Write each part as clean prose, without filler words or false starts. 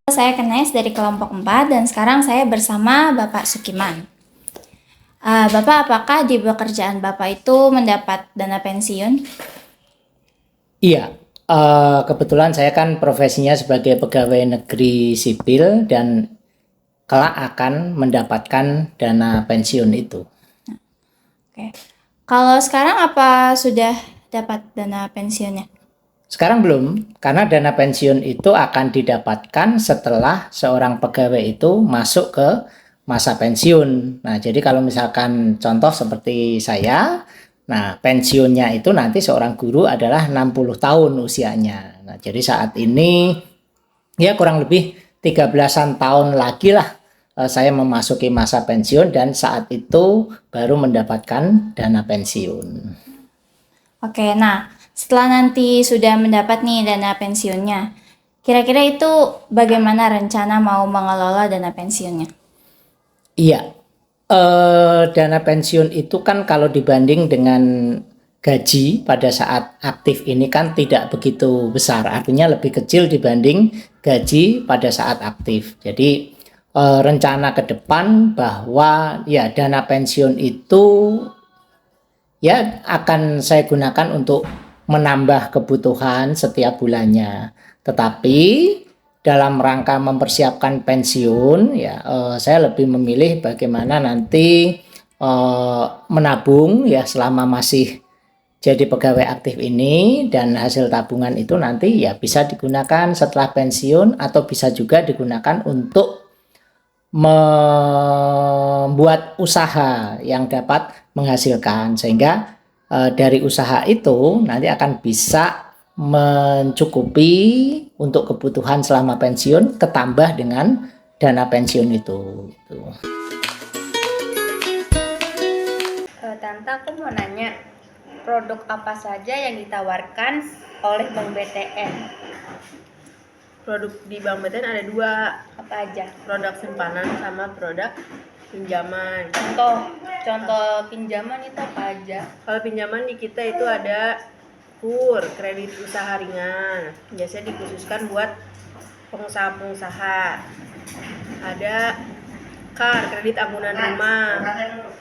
Saya Kenes dari kelompok 4 dan sekarang saya bersama Bapak Sukiman. Bapak, apakah di pekerjaan Bapak itu mendapat dana pensiun? Iya, kebetulan saya kan profesinya sebagai pegawai negeri sipil dan kelak akan mendapatkan dana pensiun itu. Oke. Kalau sekarang apa sudah dapat dana pensiunnya? Sekarang belum, karena dana pensiun itu akan didapatkan setelah seorang pegawai itu masuk ke masa pensiun. Nah, jadi kalau misalkan contoh seperti saya, nah pensiunnya itu nanti seorang guru adalah 60 tahun usianya. Nah, jadi saat ini ya kurang lebih 13-an tahun lagi lah saya memasuki masa pensiun dan saat itu baru mendapatkan dana pensiun. Oke, nah setelah nanti sudah mendapat nih dana pensiunnya, kira-kira itu bagaimana rencana mau mengelola dana pensiunnya? Iya, dana pensiun itu kan kalau dibanding dengan gaji pada saat aktif ini kan tidak begitu besar, artinya lebih kecil dibanding gaji pada saat aktif. Jadi rencana ke depan bahwa ya dana pensiun itu ya akan saya gunakan untuk menambah kebutuhan setiap bulannya. Tetapi dalam rangka mempersiapkan pensiun ya saya lebih memilih bagaimana nanti menabung ya selama masih jadi pegawai aktif ini dan hasil tabungan itu nanti ya bisa digunakan setelah pensiun atau bisa juga digunakan untuk membuat usaha yang dapat menghasilkan sehingga dari usaha itu nanti akan bisa mencukupi untuk kebutuhan selama pensiun ketambah dengan dana pensiun itu gitu. Tante, aku mau nanya, produk apa saja yang ditawarkan oleh Bank BTN? Produk di Bank BTN ada dua, Apa aja? produk simpanan sama produk pinjaman. Contoh pinjaman itu apa aja? Kalau pinjaman di kita itu ada KUR, kredit usaha ringan, biasanya dikhususkan buat pengusaha-pengusaha. Ada KAR, kredit ampunan rumah,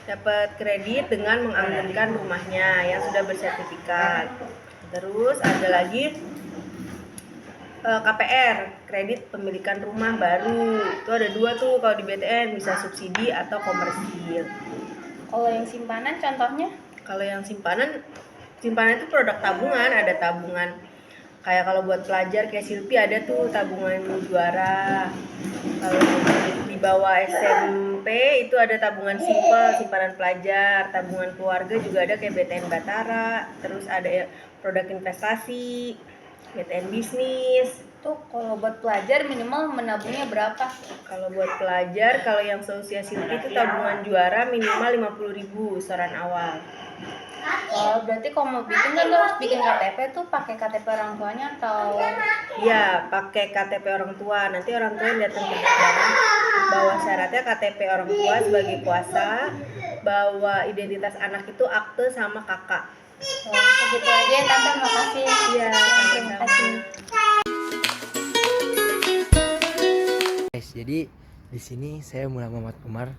dapat kredit dengan menganggunkan rumahnya yang sudah bersertifikat. Terus ada lagi KPR, kredit pemilikan rumah baru. Itu ada dua tuh kalau di BTN, bisa subsidi atau komersil. Kalau yang simpanan contohnya? Kalau yang simpanan itu produk tabungan, ada tabungan kayak kalau buat pelajar kayak Silpi ada tuh tabungan juara. Kalau di bawah SMP itu ada tabungan simpel, simpanan pelajar, tabungan keluarga juga ada kayak BTN Batara, terus ada produk investasi, BTN bisnis. Tuh kalau buat pelajar minimal menabungnya berapa? Kalau buat pelajar, kalau yang seusia Silpi itu tabungan juara minimal 50.000 setoran awal. Berarti kalau mau bikin kan lo harus bikin KTP tuh pakai KTP orang tuanya atau? Iya, pakai KTP orang tua. Nanti orang tua yang datang ke bank bawa syaratnya KTP orang tua sebagai kuasa, bawa identitas anak itu akte sama kakak. Segitu aja ya Tante, makasih. Iya, Terima kasih. Guys, jadi di sini saya Muhammad Umar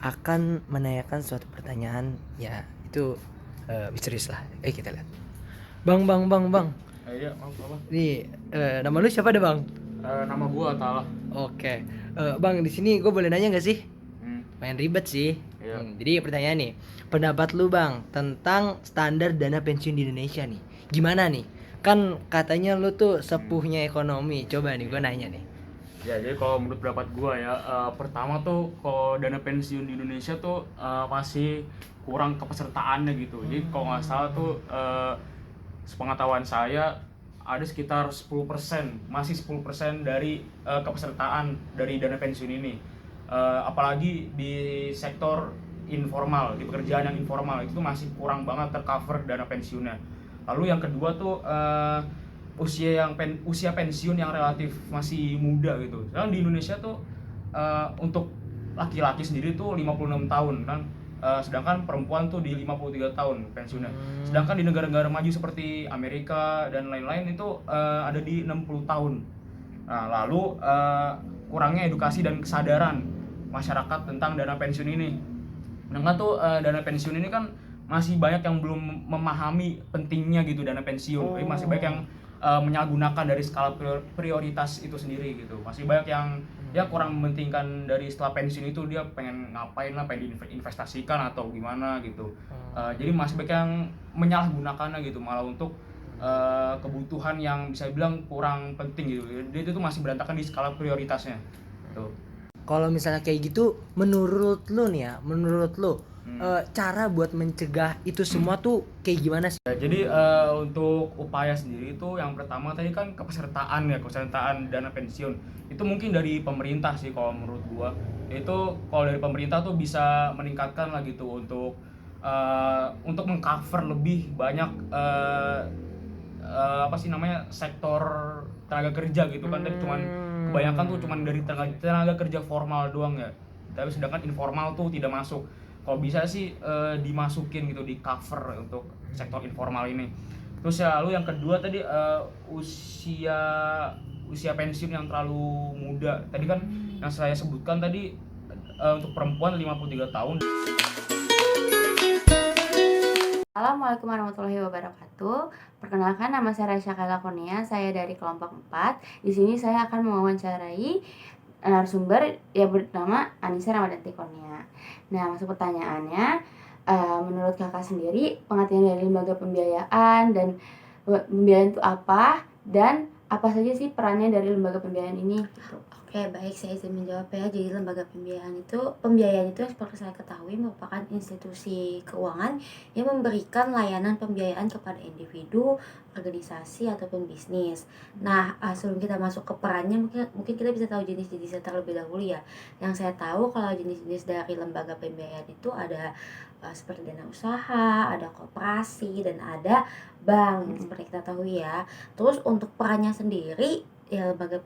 akan menanyakan suatu pertanyaan ya itu misterius lah. Kita lihat. Bang. Iya, apa? Nih, nama lu siapa deh, Bang? Nama gua Atala. Oke. Bang, di sini gue boleh nanya gak sih? Main ribet sih. Iya. Jadi pertanyaan nih, pendapat lu Bang tentang standar dana pensiun di Indonesia nih. Gimana nih? Kan katanya lu tuh sepuhnya ekonomi. Coba nih gue nanya nih. Ya, jadi kalau menurut pendapat gua ya, pertama tuh kalau dana pensiun di Indonesia tuh masih kurang kepesertaannya gitu. Jadi kalau nggak salah tuh sepengetahuan saya ada sekitar 10%, masih 10% dari kepesertaan dari dana pensiun ini. Apalagi di sektor informal, di pekerjaan yang informal itu tuh masih kurang banget tercover dana pensiunnya. Lalu yang kedua tuh usia pensiun yang relatif masih muda gitu. Sedangkan di Indonesia tuh untuk laki-laki sendiri tuh 56 tahun kan. Sedangkan perempuan tuh di 53 tahun pensiunnya. Sedangkan di negara-negara maju seperti Amerika dan lain-lain itu ada di 60 tahun. Nah, lalu kurangnya edukasi dan kesadaran masyarakat tentang dana pensiun ini. Sedangkan tuh dana pensiun ini kan masih banyak yang belum memahami pentingnya gitu dana pensiun. Jadi masih banyak yang menyalahgunakan dari skala prioritas itu sendiri gitu. Masih banyak yang ya kurang mementingkan dari setelah pensiun itu dia pengen ngapain lah, pengen diinvestasikan atau gimana gitu. Jadi masih banyak yang menyalahgunakannya gitu, malah untuk kebutuhan yang bisa bilang kurang penting gitu. Dia itu tuh masih berantakan di skala prioritasnya. Tuh. Kalau misalnya kayak gitu, menurut lu nih ya, menurut lu cara buat mencegah itu semua tuh kayak gimana sih? Ya, jadi untuk upaya sendiri itu yang pertama tadi kan kepesertaan dana pensiun. Itu mungkin dari pemerintah sih kalau menurut gua. Itu kalau dari pemerintah tuh bisa meningkatkan lah gitu untuk mengcover lebih banyak apa sih namanya sektor tenaga kerja gitu kan. Tadi cuman kebanyakan tuh cuman dari tenaga kerja formal doang ya. Tapi sedangkan informal tuh tidak masuk. Kalau bisa sih dimasukin gitu, di cover untuk sektor informal ini. Terus ya lalu yang kedua tadi usia pensiun yang terlalu muda. Tadi kan yang saya sebutkan tadi untuk perempuan 53 tahun. Assalamualaikum warahmatullahi wabarakatuh. Perkenalkan, nama saya Raisya Kalakonia, saya dari kelompok 4. Di sini saya akan mewawancarai narasumber yang bernama Anissa Ramadanti Konia. Nah, masuk pertanyaannya, menurut kakak sendiri pengertian dari lembaga pembiayaan dan pembiayaan itu apa, dan apa saja sih perannya dari lembaga pembiayaan ini? Gitu. Oke, baik, saya izin menjawab ya. Jadi lembaga pembiayaan itu seperti saya ketahui merupakan institusi keuangan yang memberikan layanan pembiayaan kepada individu, organisasi ataupun bisnis. Nah, sebelum kita masuk ke perannya, mungkin kita bisa tahu jenis-jenisnya terlebih dahulu ya. Yang saya tahu kalau jenis-jenis dari lembaga pembiayaan itu ada seperti dana usaha, ada koperasi, dan ada bank seperti kita tahu ya. Terus untuk perannya sendiri, ya lembaga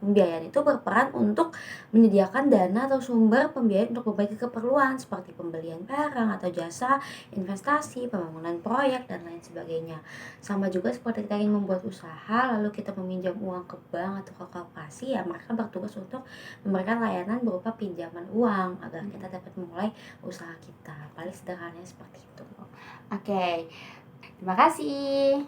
pembiayaan itu berperan untuk menyediakan dana atau sumber pembiayaan untuk berbagai keperluan seperti pembelian barang atau jasa, investasi, pembangunan proyek, dan lain sebagainya. Sama juga seperti kita ingin membuat usaha, lalu kita meminjam uang ke bank atau ke koperasi, ya mereka bertugas untuk memberikan layanan berupa pinjaman uang agar kita dapat memulai usaha kita. Paling sederhananya seperti itu. Oke, terima kasih.